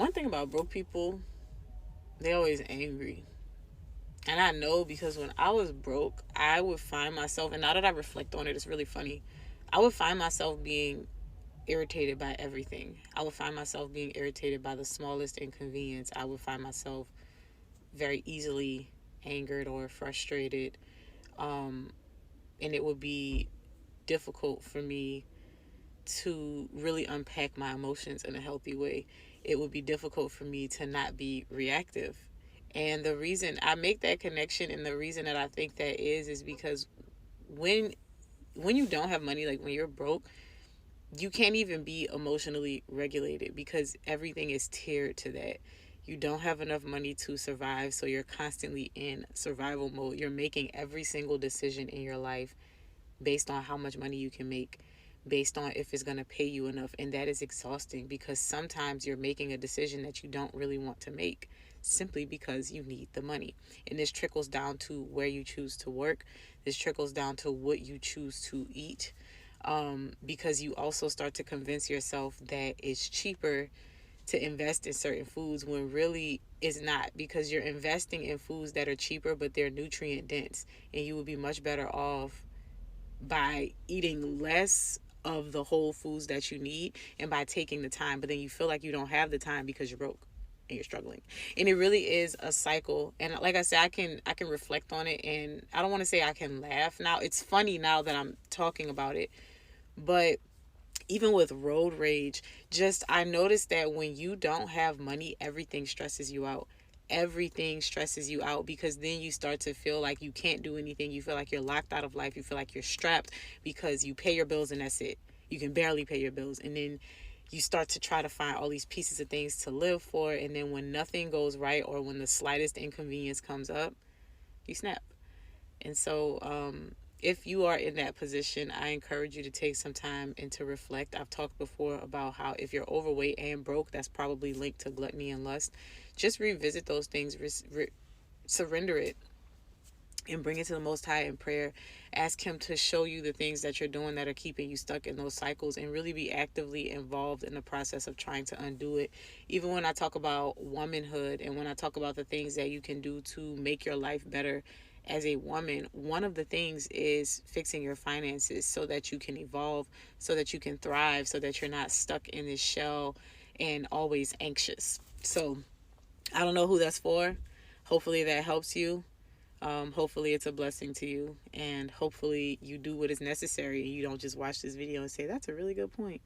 one thing about broke people, they always angry. And I know because when I was broke, I would find myself, and now that I reflect on it, it's really funny. I would find myself being irritated by everything. I would find myself being irritated by the smallest inconvenience. I would find myself very easily angered or frustrated. Um, and it would be difficult for me to really unpack my emotions in a healthy way. It would be difficult for me to not be reactive. And the reason I make that connection and the reason that I think that is because when when you don't have money, like when you're broke, you can't even be emotionally regulated because everything is tiered to that. You don't have enough money to survive, so you're constantly in survival mode. You're making every single decision in your life based on how much money you can make, based on if it's going to pay you enough. And that is exhausting because sometimes you're making a decision that you don't really want to make simply because you need the money. And this trickles down to where you choose to work. This trickles down to what you choose to eat. Because you also start to convince yourself that it's cheaper to invest in certain foods when really it's not, because you're investing in foods that are cheaper but they're nutrient dense, and you would be much better off by eating less of the whole foods that you need and by taking the time. But then you feel like you don't have the time because you're broke and you're struggling. And it really is a cycle. And like I said, I can reflect on it, and I don't want to say I can laugh now. It's funny now that I'm talking about it. But even with road rage, just I noticed that when you don't have money, everything stresses you out. Everything stresses you out because then you start to feel like you can't do anything. You feel like you're locked out of life. You feel like you're strapped because you pay your bills and that's it. You can barely pay your bills. And then you start to try to find all these pieces of things to live for. And then when nothing goes right or when the slightest inconvenience comes up, you snap. And so, if you are in that position, I encourage you to take some time and to reflect. I've talked before about how if you're overweight and broke, that's probably linked to gluttony and lust. Just revisit those things, surrender it, and bring it to the Most High in prayer. Ask Him to show you the things that you're doing that are keeping you stuck in those cycles, and really be actively involved in the process of trying to undo it. Even when I talk about womanhood and when I talk about the things that you can do to make your life better as a woman, one of the things is fixing your finances so that you can evolve, so that you can thrive, so that you're not stuck in this shell and always anxious. So I don't know who that's for. Hopefully that helps you. Hopefully it's a blessing to you, and hopefully you do what is necessary and you don't just watch this video and say that's a really good point.